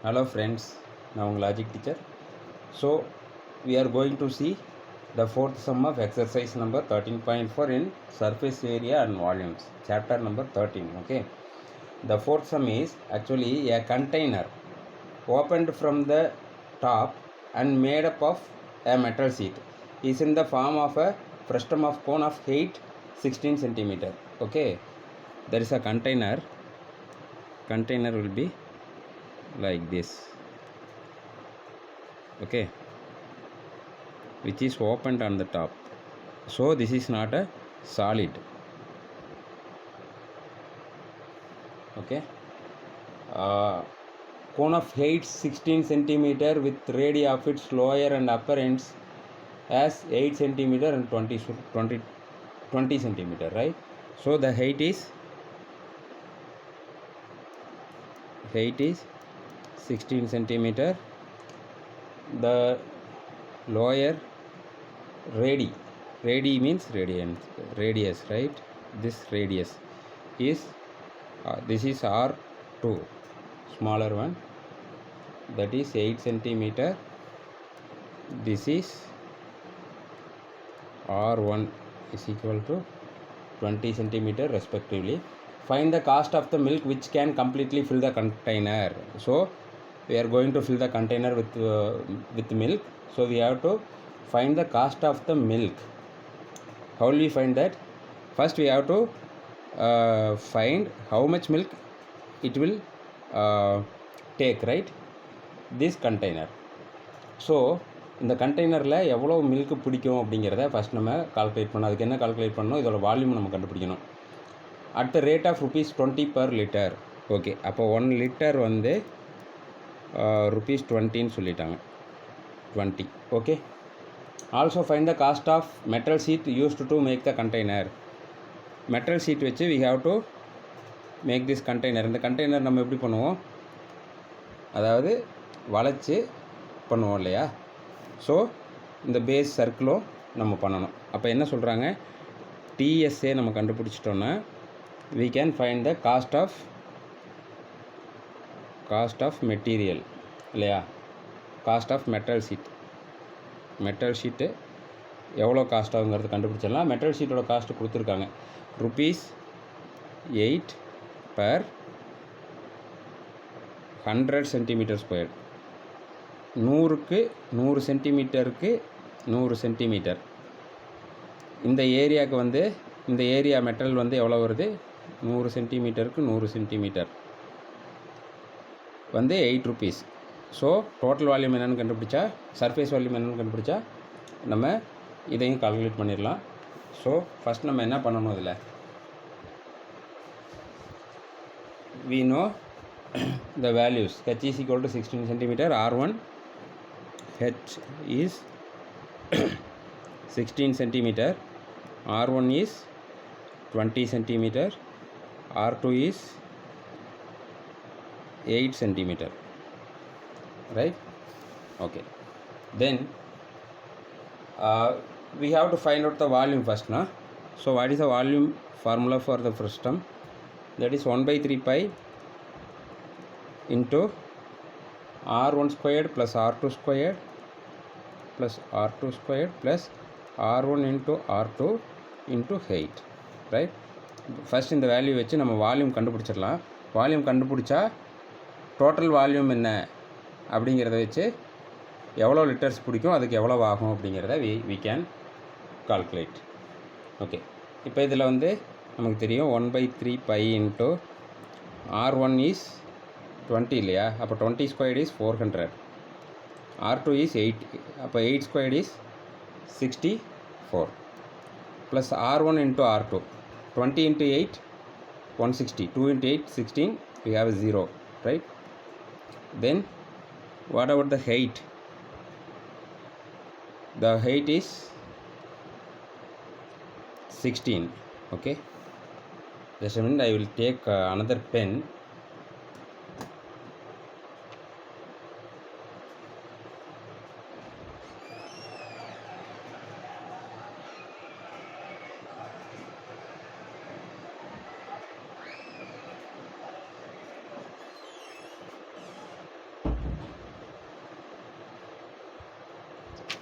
Hello friends, now logic teacher. So we are going to see the fourth sum of exercise number 13.4 in surface area and volumes, chapter number 13. Okay, the fourth sum is actually a container opened from the top and made up of a metal sheet is in the form of a frustum of cone of height 16 centimeter. Okay, there is a container will be like this. Okay, which is opened on the top, so this is not a solid. Okay, cone of height 16 centimeter with radii of its lower and upper ends as 8 centimeter and 20 centimeter, right? So the height is 16 centimeter. The lower radii means radius, right? This radius is this is R2, smaller one, that is 8 centimeter. This is R1 is equal to 20 centimeter respectively. Find the cost of the milk which can completely fill the container. So we are going to fill the container with milk, so we have to find the cost of the milk. How will we find that? First we have to find how much milk it will take, right? This container. So இந்த கண்டெய்னரில் எவ்வளோ milk பிடிக்கும் அப்படிங்கிறத first நம்ம calculate பண்ணணும். அதுக்கு என்ன calculate பண்ணணும்? இதோட வால்யூம் நம்ம கண்டுபிடிக்கணும். At the rate of ₹20 per liter. Okay, அப்போ 1 லிட்டர் வந்து ₹20 சொல்லிட்டாங்க, 20. Okay, also find the cost of metal sheet used to make the container. Metal sheet வச்சு we have to make this container. இந்த container நம்ம எப்படி பண்ணுவோம்? அதாவது வளைச்சி பண்ணுவோம் இல்லையா? ஸோ இந்த பேஸ் சர்க்கிளும் நம்ம பண்ணணும். அப்போ என்ன சொல்கிறாங்க? டிஎஸ்ஏ நம்ம கண்டுபிடிச்சிட்டோன்னா we can find the cost of material இல்லையா? காஸ்ட் ஆஃப் மெட்டல் ஷீட்டு எவ்வளோ காஸ்ட் ஆகுங்கிறது கண்டுபிடிச்சிடலாம். மெட்டல் ஷீட்டோட காஸ்ட்டு கொடுத்துருக்காங்க ₹8 per 100 சென்டிமீட்டர் ஸ்கொயர். 100க்கு 100 சென்டிமீட்டருக்கு 100 சென்டிமீட்டர். இந்த ஏரியாவுக்கு வந்து இந்த ஏரியா மெட்டல் வந்து எவ்வளோ வருது? 100 சென்டிமீட்டருக்கு 100 சென்டிமீட்டர் வந்து ₹8. ஸோ டோட்டல் வால்யூம் என்னென்னு கண்டுபிடிச்சா, சர்ஃபேஸ் வால்யூம் என்னென்னு கண்டுபிடிச்சா நம்ம இதையும் கால்குலேட் பண்ணிடலாம். ஸோ ஃபஸ்ட் நம்ம என்ன பண்ணணும்? இதில் we know the values. H is equal to 16 centimeter. R1 H is 16 centimeter. R1 is 20 centimeter. R2 is 8 centimeter, right? Okay, then we have to find out the volume first, na? So what is the volume formula for the frustum? That is 1/3 pi into R1 squared plus R2 squared plus R2 squared plus R1 into R2 into 8, right? First இந்த value வச்சு நம்ம volume கண்டுபிடிச்சிடலாம். Volume கண்டுபிடிச்சா total volume என்ன அப்படிங்கிறத வச்சு எவ்வளோ litres பிடிக்கும், அதுக்கு எவ்வளோ ஆகும் அப்படிங்கிறத we can calculate. ஓகே, இப்போ இதில் வந்து நமக்கு தெரியும் 1/3 pi into R1 is 20 இல்லையா? அப்போ 20 squared is 400. R2 is 8, அப்போ 8 squared is 64 plus R1 into R2. 20 into 8 160, 2 into 8 16, we have 0, right? Then what about the height? The height is 16. Okay, just a minute, I will take another pen.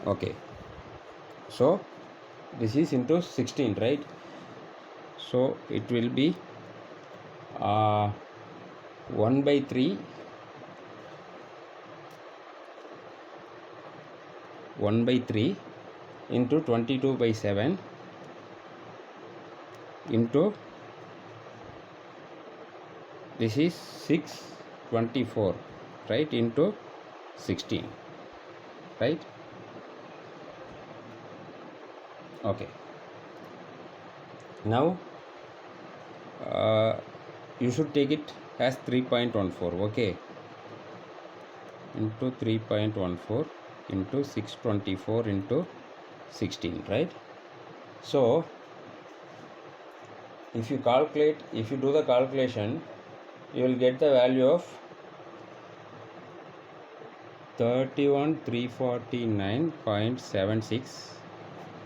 Okay, so this is into 16, right? So it will be 1 by 3 1 by 3 into 22 by 7 into this is 624, right, into 16, right? Okay, now you should take it as 3.14, okay, into 3.14 into 624 into 16, right? So if you do the calculation, you will get the value of 31349.76,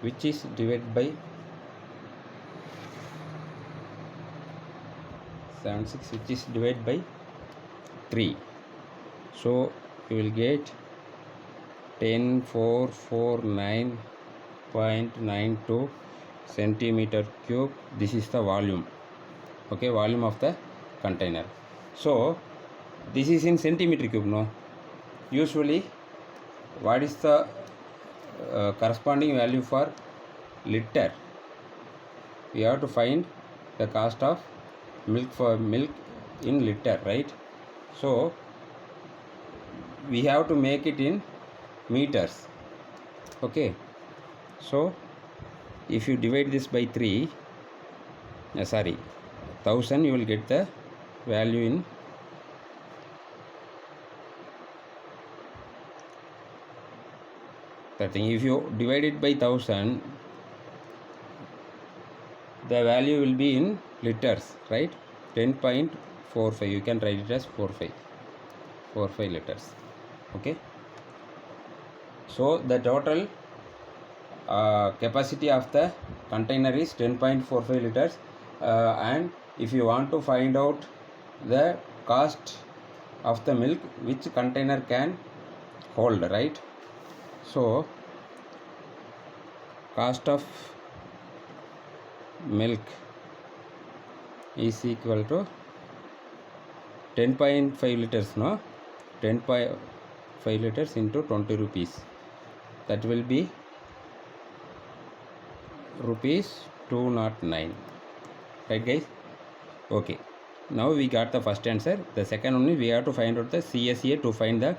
which is divided by 76, which is divided by 3. So you will get 10449.92 centimeter cube. This is the volume, okay, volume of the container. So this is in centimeter cube, no? Usually what is the corresponding value for liter? We have to find the cost of milk in liter, right? So we have to make it in meters, okay? So if you divide this by 1000, you will get the value in that thing. If you divide it by 1000, the value will be in liters, right? 10.45, you can write it as 45 liters, okay? So the total capacity of the container is 10.45 liters, and if you want to find out the cost of the milk which container can hold, right? So cost of milk is equal to 10.5 liters, no? 10.5 liters into 20 rupees, that will be rupees 209, right guys? Okay, now we got the first answer. The second one, we have to find out the CSA to find the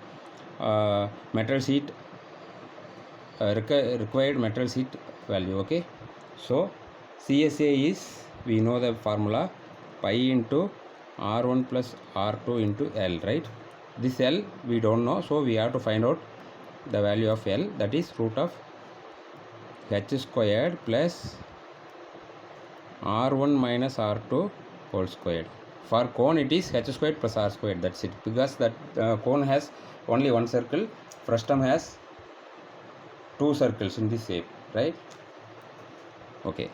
metal sheet required metal sheet value, okay? So CSA is, we know the formula, pi into R1 plus R2 into L, right? This L we don't know, so we have to find out the value of L, that is root of h squared plus R1 minus R2 whole squared. For cone it is h squared plus r squared, that's it, because that cone has only one circle, frustum has two circles in this shape, right? Okay,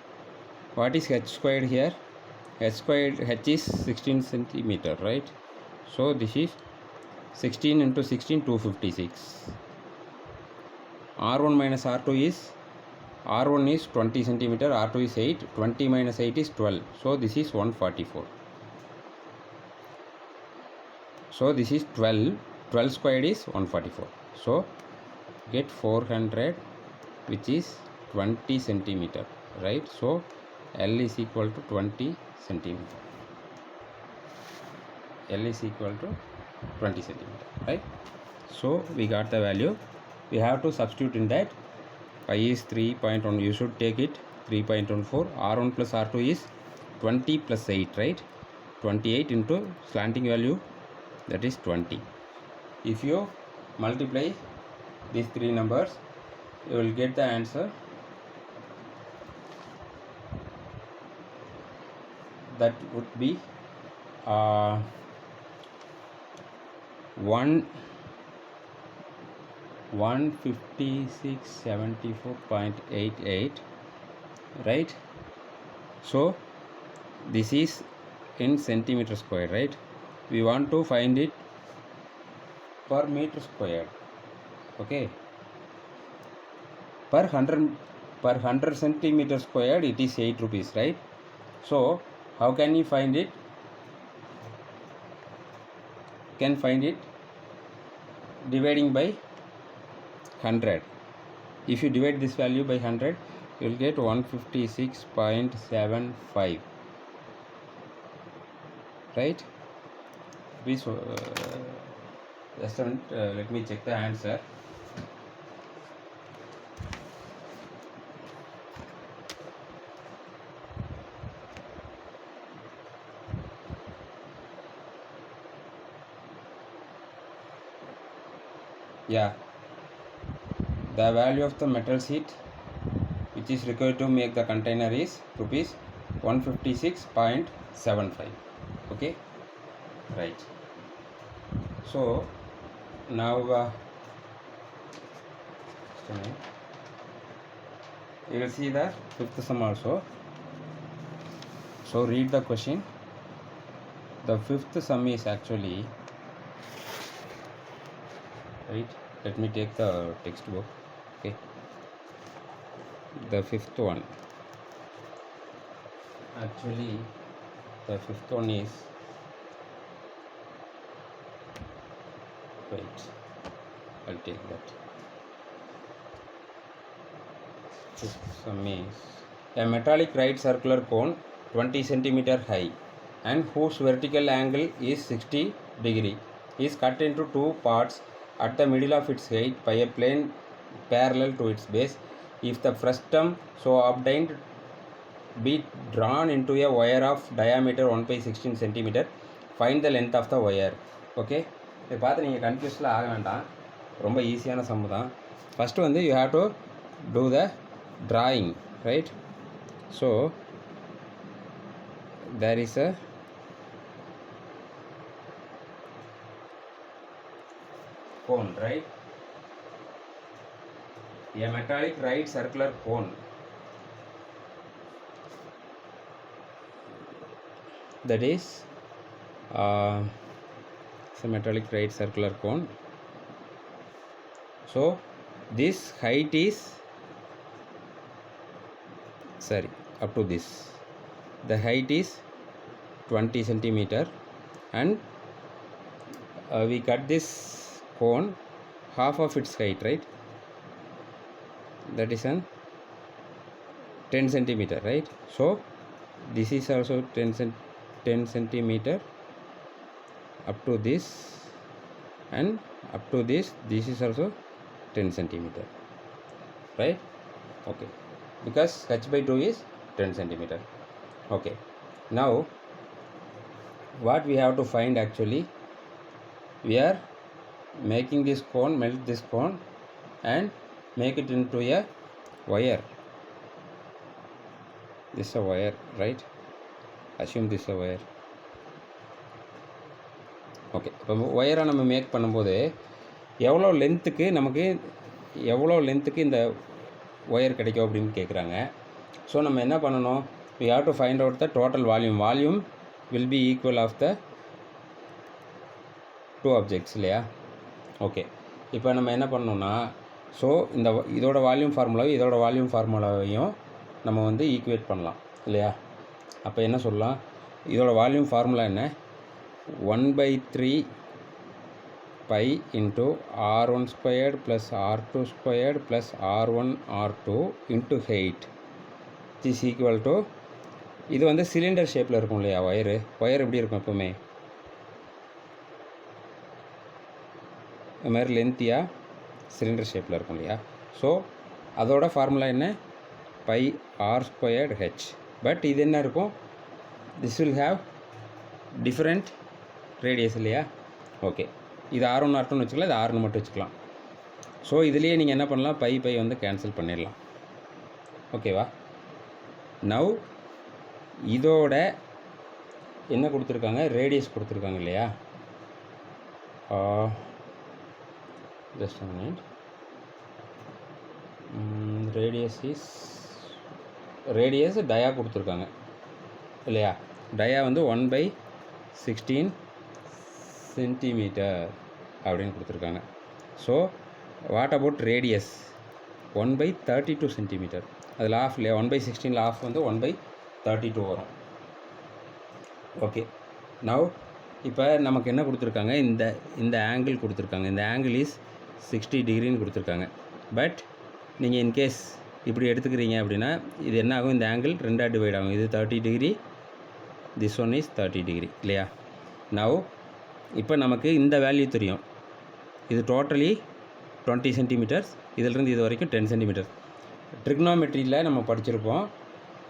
what is h squared here? H squared, h is 16 centimeter, right? So this is 16 into 16, 256. R1 minus R2 is, R1 is 20 centimeter, R2 is 8, 20 minus 8 is 12, so this is 144. So this is 12 squared is 144, so get 400, which is 20 centimeter, right? So L is equal to 20 centimeter. L is equal to 20 centimeter, right? So we got the value. We have to substitute in that. Pi is 3.1, you should take it 3.14. R1 plus R2 is 20 plus 8, right? 28 into slanting value, that is 20. If you multiply these three numbers, you will get the answer. That would be 156.74.88, right? So this is in centimeter square, right? We want to find it per meter square, okay? per 100 centimeter squared it is 8 rupees, right? So how can you find it? Can find it dividing by 100. If you divide this value by 100, you will get 156.75, right? Please just let me check the answer. Yeah, the value of the metal sheet which is required to make the container is rupees 156.75. okay, right? So now you will see the fifth sum also. So read the question. The fifth sum is actually, right, let me take the textbook. Okay, the fifth one, actually the fifth one is, wait, I'll take that. Fifth sum is a metallic right circular cone 20 centimeter high and whose vertical angle is 60 degree is cut into two parts at the middle of its height by a plane parallel to its base. If the frustum so obtained be drawn into a wire of diameter 1/16 centimeter, find the length of the wire. Okay, இதை பார்த்து நீங்கள் கன்ஃபியூஸ்லாம் ஆக வேண்டாம், ரொம்ப ஈஸியான சம்மு தான். First வந்து you have to do the drawing, right? So there is a cone, right? A metallic right circular cone, that is it's a metallic right circular cone. So this height is, sorry, up to this, the height is 20 centimeter and we cut this cone half of its height, right? That is an 10 centimeter, right? So this is also 10 centimeter up to this, and up to this is also 10 centimeter, right? Okay, because h by 2 is 10 centimeter. Okay, now what we have to find, actually we are making this cone, melt this cone and make it into a wire. This is a wire, right? Assume this is a wire. Okay, இப்போ ஒயரை நம்ம make பண்ணும்போது எவ்வளோ லென்த்துக்கு இந்த wire கிடைக்கும் அப்படின்னு கேட்குறாங்க. So நம்ம என்ன பண்ணணும், we have to find out the total volume will be equal of the two objects, இல்லையா? ஓகே, இப்போ நம்ம என்ன பண்ணணும்னா, ஸோ இதோட வால்யூம் ஃபார்முலாவையும் நம்ம வந்து ஈக்குவேட் பண்ணலாம், இல்லையா? அப்போ என்ன சொல்லலாம், இதோட வால்யூம் ஃபார்முலா என்ன, 1/3 pi into r1 squared plus r2 squared plus r1 r2 into height is equal to, இது வந்து சிலிண்டர் ஷேப்பில் இருக்கும் இல்லையா? ஒயர் எப்படி இருக்கும் எப்போவுமே இது மாதிரி லென்த்தியாக சிலிண்டர் ஷேப்பில் இருக்கும் இல்லையா? ஸோ அதோட ஃபார்முலா என்ன, pi r squared h. But இது என்ன இருக்கும், this will have different radius, இல்லையா? ஓகே, இது r1 r2ன்னு வச்சுக்கலாம், இது r1 மட்டும் வச்சுக்கலாம். ஸோ இதுலேயே நீங்கள் என்ன பண்ணலாம், பை வந்து கேன்சல் பண்ணிடலாம். ஓகேவா? நவ் இதோட என்ன கொடுத்துருக்காங்க, ரேடியஸ் கொடுத்துருக்காங்க இல்லையா? Just a minute. ரேடியஸ் டயா கொடுத்துருக்காங்க இல்லையா? டயா வந்து 1/16 சென்டிமீட்டர் அப்படின்னு கொடுத்துருக்காங்க. So what about radius? 1/32 centimetre. அதில் ஆஃப் இல்லையா, 1/16 ஆஃப் வந்து 1/32 வரும். ஓகே, நவ் இப்போ நமக்கு என்ன கொடுத்துருக்காங்க, இந்த ஆங்கிள் கொடுத்துருக்காங்க. இந்த ஆங்கிள் இஸ் 60 டிகிரின்னு கொடுத்துருக்காங்க. பட் நீங்கள் இன்கேஸ் இப்படி எடுத்துக்கிறீங்க அப்படின்னா இது என்ன ஆகும், இந்த ஆங்கிள் 2ஆக டிவைட் ஆகும். இது 30 degree, this one is 30 degree இல்லையா. நவ் இப்போ நமக்கு இந்த வேல்யூ தெரியும். இது டோட்டலி 20 சென்டிமீட்டர்ஸ், இதிலிருந்து இது வரைக்கும் 10 சென்டிமீட்டர். ட்ரிக்னாமெட்ரியில் நம்ம படிச்சிருப்போம்.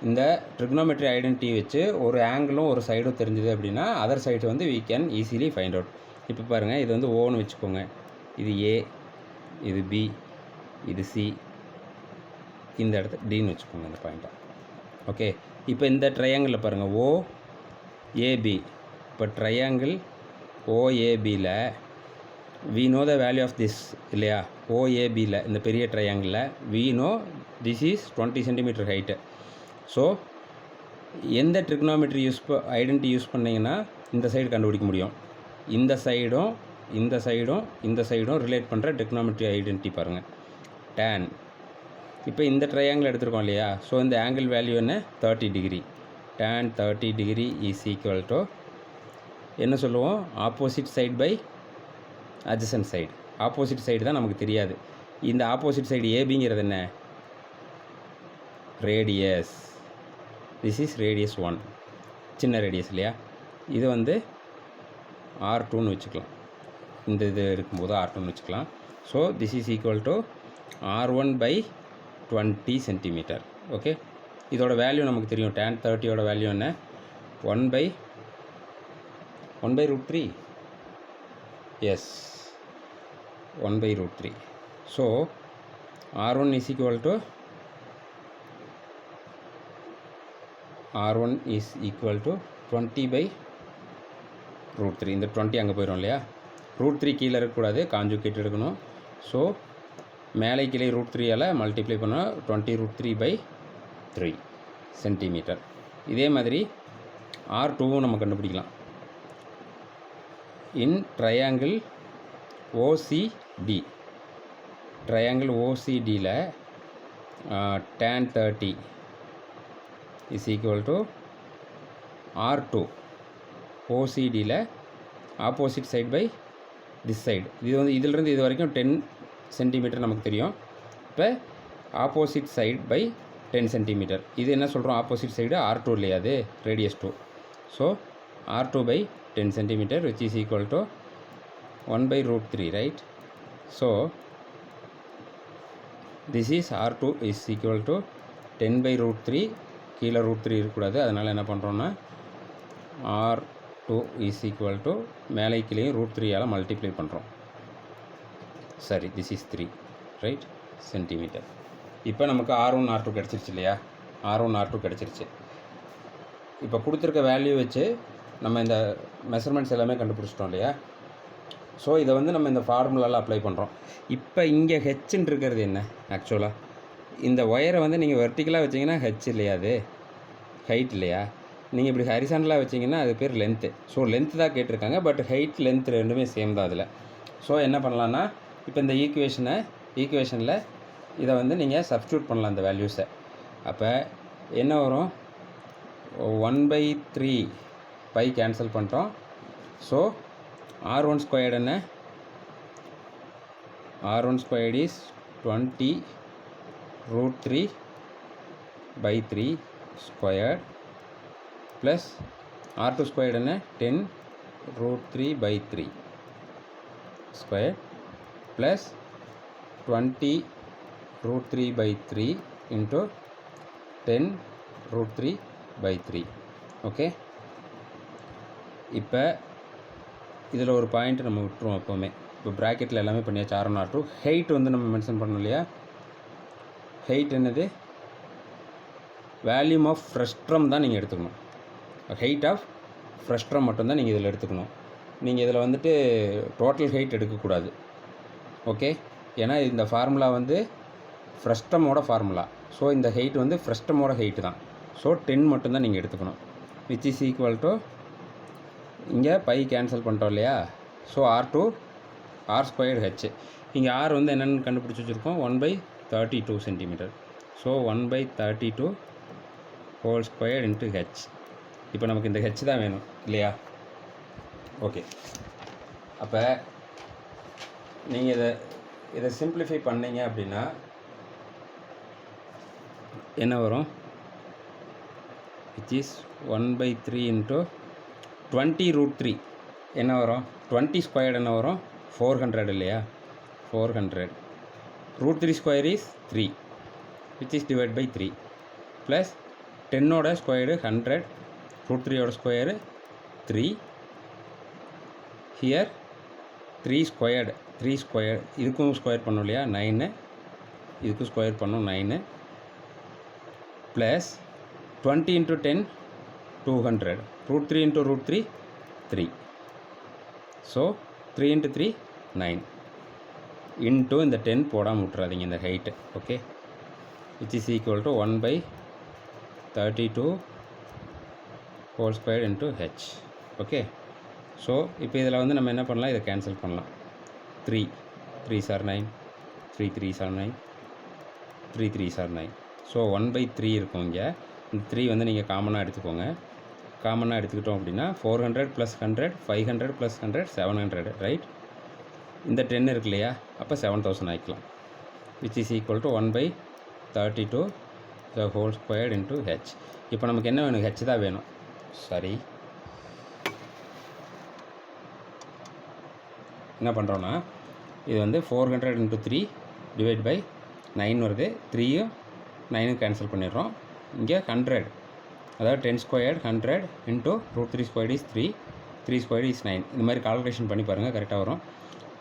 இந்த ட்ரிக்னாமெட்ரி ஐடென்டிட்டி வச்சு ஒரு ஆங்கிளும் ஒரு சைடும் தெரிஞ்சுது அப்படின்னா அதர் சைடு வந்து we can easily find out. இப்போ பாருங்கள், இது வந்து ஓன்னு வச்சுக்கோங்க, இது ஏ, இது பி, இது சி, இந்த இடத்த டின்னு வச்சுக்கோங்க இந்த பாயிண்ட்டை. ஓகே, இப்போ இந்த ட்ரையாங்கிளில் பாருங்கள் ஓ ஏபி. இப்போ triangle ஓஏபியில் we know the value of this இல்லையா. ஓஏபியில் இந்த பெரிய ட்ரையாங்கிளில் we know this is 20 centimetre height. So எந்த ட்ரிக்னாமெட்ரி ஐடென்டிட்டி யூஸ் பண்ணிங்கன்னா இந்த சைடு கண்டுபிடிக்க முடியும். இந்த சைடும் இந்த சைடும் இந்த சைடும் ரிலேட் பண்ணுற ட்ரிக்னாமெட்ரி ஐடென்டிட்டி பாருங்கள், tan. இப்போ இந்த ட்ரையாங்கிள் எடுத்துருக்கோம் இல்லையா. ஸோ இந்த ஆங்கிள் வேல்யூ என்ன, 30 degree. tan 30 degree is equal to என்ன சொல்லுவோம், opposite side by adjacent side. Opposite side தான் நமக்கு தெரியாது. இந்த ஆப்போசிட் சைடு ஏபிங்கிறது என்ன, ரேடியஸ். திஸ் இஸ் ரேடியஸ் 1, சின்ன ரேடியஸ் இல்லையா. இது வந்து R2ன்னு வச்சுக்கலாம். இந்த இது இருக்கும்போது R2ன்னு வச்சுக்கலாம். So this is equal to R1/20 centimetre. Okay, இதோட வேல்யூ நமக்கு தெரியும். tan 30யோட வேல்யூ என்ன, 1/√3. Yes, 1/√3. So R1 is equal to R1 is equal to 20/√3. இந்த 20 அங்கே போயிடும் இல்லையா. √3 கீழே இருக்கக்கூடாது, கான்ஜுகேட் எடுக்கணும். ஸோ மேலே கீழே √3ஆல் மல்டிப்ளை பண்ணால் 20√3/3 சென்டிமீட்டர். இதே மாதிரி R2வும் நம்ம கண்டுபிடிக்கலாம். இன் ட்ரையாங்கிள் OCD, ட்ரையாங்கிள் OCDயில் tan 30 is equal to R2. OCDயில் opposite side by this side. இது வந்து இதிலிருந்து இது வரைக்கும் 10 சென்டிமீட்டர் நமக்கு தெரியும். இப்போ ஆப்போசிட் சைடு பை 10 சென்டிமீட்டர். இது என்ன சொல்கிறோம், ஆப்போசிட் சைடு R2 இல்லையா, அது radius 2. So R2/10 centimetre which is equal to 1/√3, right. So this is R2 is equal to 10/√3. கீழே √3 இருக்கக்கூடாது, அதனால் என்ன பண்ணுறோன்னா R2 is equal to மேலே கீழேயும் √3ஆல் மல்டிப்ளை பண்ணுறோம். சரி, திஸ் இஸ் 3, ரைட், சென்டிமீட்டர். இப்போ நமக்கு R1 R2 கிடச்சிருச்சு இல்லையா. R1 R2 கிடச்சிருச்சு. இப்போ கொடுத்துருக்க வேல்யூ வச்சு நம்ம இந்த மெஷர்மெண்ட்ஸ் எல்லாமே கண்டுபிடிச்சிட்டோம் இல்லையா. ஸோ இதை வந்து நம்ம இந்த ஃபார்முலாவில் அப்ளை பண்ணுறோம். இப்போ இங்கே ஹெச்ன்னு இருக்கிறது என்ன, ஆக்சுவலாக இந்த ஒயரை வந்து நீங்கள் வெர்டிக்கலாக வச்சிங்கன்னா ஹெச் இல்லையா, அது ஹைட் இல்லையா. நீங்கள் இப்படி ஹரிசாண்டலாக வச்சிங்கன்னா அது பேர் லென்த்து. ஸோ லென்த்து தான் கேட்டிருக்காங்க, பட் ஹைட் லென்த் ரெண்டுமே சேம் தான் அதில். ஸோ என்ன பண்ணலான்னா, இப்போ இந்த ஈக்குவேஷனில் இதை வந்து நீங்கள் சப்ஸ்டியூட் பண்ணலாம் இந்த வேல்யூஸை. அப்போ என்ன வரும், 1/3 பை கேன்சல் பண்ணிட்டோம். ஸோ R1 ஸ்கொயர்டு என்ன, R1 squared is 20√3/3 squared plus R2 squared என்ன, 10√3/3 ஸ்கொயர் ப்ளஸ் 20√3/3 இன்ட்டு 10√3/3. ஓகே, இப்போ இதில் ஒரு பாயிண்ட் நம்ம விட்டுருவோம் எப்போவுமே. இப்போ ப்ராக்கெட்டில் எல்லாமே பண்ணியாச்சு. R1 R2 ஹைட் வந்து நம்ம மென்ஷன் பண்ணோம் இல்லையா. ஹைட் என்னது, வேல்யூம் ஆஃப் ஃப்ரஸ்ட்ரம் தான் நீங்கள் எடுத்துக்கணும். ஹைட் ஆஃப் ஃப்ரஸ்ட்ரம் மட்டும்தான் நீங்கள் இதில் எடுத்துக்கணும். நீங்கள் இதில் வந்துட்டு டோட்டல் ஹைட் எடுக்கக்கூடாது. ஓகே, ஏன்னா இந்த ஃபார்முலா வந்து ஃப்ரஸ்ட்ரமோட ஃபார்முலா. ஸோ இந்த ஹைட் வந்து ஃப்ரஸ்ட்ரமோட ஹைட்டு தான். ஸோ 10 மட்டும்தான் நீங்கள் எடுத்துக்கணும். விச் இஸ் ஈக்குவல் டு, இங்கே பை கேன்சல் பண்ணிட்டோம் இல்லையா. So R2 R²H. இங்கே R வந்து என்னென்னு கண்டுபிடிச்சி வச்சுருக்கோம், 1/3 32 centimeter. So 1 by 32 whole square into h. இப்போ நமக்கு இந்த h தான் வேணும் இல்லையா? ஓகே, அப்போ நீங்கள் இதை சிம்பிளிஃபை பண்ணீங்க அப்படின்னா என்ன வரும்? which is 1 by 3 into 20 root 3 என்ன வரும்? 20 squared என்ன வரும்? 400 இல்லையா? 400 root 3 square is 3 which is divided by 3 plus 10 ஓட ஸ்கொயர்டு 100 root 3 ஓட ஸ்கொயரு 3 here 3 squared இதுக்கும் ஸ்கொயர் பண்ணும் இல்லையா? 9 இதுக்கும் ஸ்கொயர் பண்ணும் 9 plus 20 into 10 200 root 3 into root 3 3 so 3 into 3 9 into இந்த 10 போடாமல் விட்டுறாதீங்க இந்த height. Okay, which is equal to 1 by 32 whole square into h. Okay, so இப்போ இதில் வந்து நம்ம என்ன பண்ணலாம்? இதை கேன்சல் பண்ணலாம். 3 3s are 9 3 3s are 9 3 3s are 9. So 1 by 3 இருக்கும். இங்கே இந்த 3 வந்து நீங்கள் காமனாக எடுத்துக்கோங்க. காமனாக எடுத்துக்கிட்டோம் அப்படின்னா 400 + 100 500 + 100 700 ரைட். இந்த 10 இருக்கு இல்லையா? அப்போ 7000 ஆகிக்கலாம். which is equal to 1 by 32 the whole squared into h. இப்போ நமக்கு என்ன வேணும்? h தான் வேணும். சரி, என்ன பண்ணுறோன்னா இது வந்து 400 into 3 டிவைட் பை 9 வருது. 3யும் 9ம் கேன்சல் பண்ணிடுறோம். இங்கே 100 அதாவது 10 squared 100 into root 3 squared is 3 3 squared is 9. இந்த மாதிரி கால்குலேஷன் பண்ணி பாருங்கள், கரெக்டாக வரும்.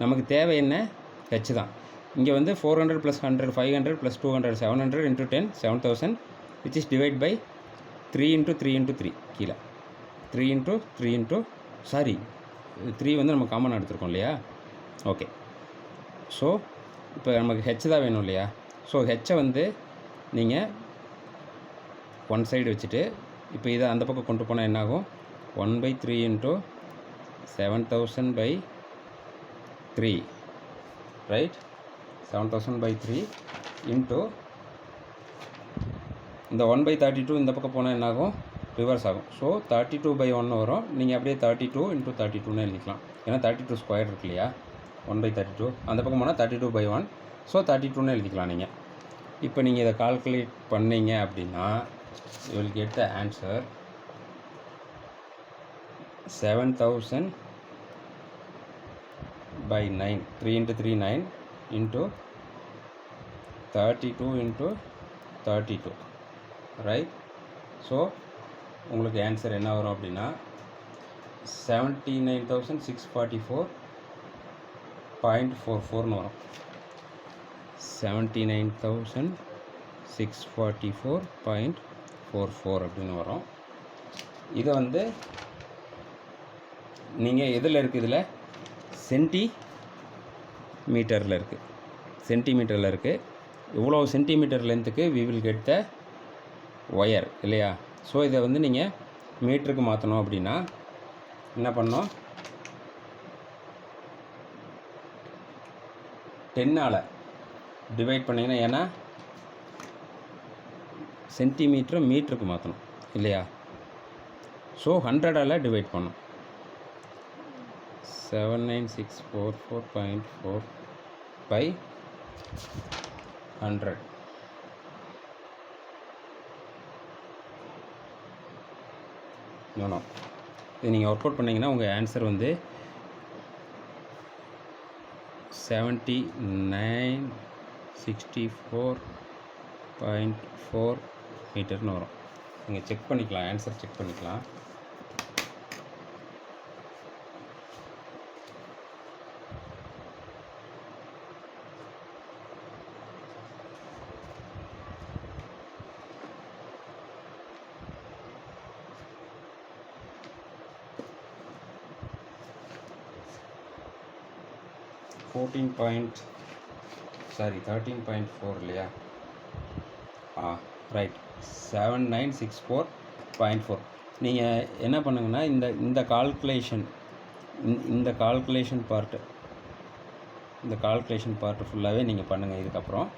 நமக்கு தேவை என்ன? h தான். இங்கே வந்து 400 + 100 500 + 200 700 into 10 7000 which is divide by 3 into 3 into 3 கீழே 3 into 3 into 3 வந்து நம்ம காமனாக எடுத்துருக்கோம் இல்லையா? ஓகே, ஸோ இப்போ நமக்கு h தான் வேணும் இல்லையா? ஸோ ஹெச்சை வந்து நீங்கள் ஒன் சைடு வச்சுட்டு இப்போ இதை அந்த பக்கம் கொண்டு போனால் என்னாகும்? 1 by 3 into 7000 by 3 right. 7000 by 3 into இந்த 1 by 32 இந்த பக்கம் போனால் என்னாகும்? ரிவர்ஸ் ஆகும். ஸோ 32 by 1 வரும். நீங்கள் அப்படியே 32 into 32ன்னு எழுதிக்கலாம். ஏன்னா 32 ஸ்கொயர் இருக்கு இல்லையா? 1 by 32 அந்த பக்கம் போனால் 32 by 1 ஸோ 32ன்னு எழுதிக்கலாம் நீங்கள். இப்போ நீங்கள் இதை கால்குலேட் பண்ணீங்க அப்படின்னா you will get the answer 7000 by 9 3 into 3 9 into 32 into 32 right. So உங்களுக்கு ஆன்சர் என்ன வரும் அப்படின்னா 79,644.44ன்னு வரும். 79,644.44 அப்படின்னு வரும். இதை வந்து நீங்கள் எதில் இருக்குது? இதில் சென்டிமீட்டரில் இருக்குது. சென்டிமீட்டரில் இருக்குது. இவ்வளோ சென்டிமீட்டர் லென்த்துக்கு we will get the wire இல்லையா? ஸோ இதை வந்து நீங்கள் மீட்டருக்கு மாற்றணும் அப்படின்னா என்ன பண்ணோம்? 10ஆல் டிவைட் பண்ணிங்கன்னா, ஏன்னா சென்டிமீட்டரை மீட்டருக்கு மாற்றணும் இல்லையா? ஸோ 100ஆல் டிவைட் பண்ணணும். 79644.4 by 100 நோ. இது நீங்கள் ஒர்க் அவுட் பண்ணிங்கன்னா உங்கள் ஆன்சர் வந்து 7964.4 மீட்டர்னு வரும். நீங்கள் செக் பண்ணிக்கலாம், ஆன்சர் செக் பண்ணிக்கலாம். ரைட். 13.4 இல்லையா? ரைட். 7964.4. நீங்கள் என்ன பண்ணுங்கன்னா இந்த கால்குலேஷன் பார்ட்டு ஃபுல்லாகவே நீங்கள் பண்ணுங்கள். இதுக்கப்புறம்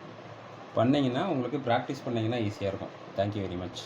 பண்ணிங்கன்னா உங்களுக்கு ப்ராக்டிஸ் பண்ணிங்கன்னா ஈஸியாக இருக்கும். Thank you very much.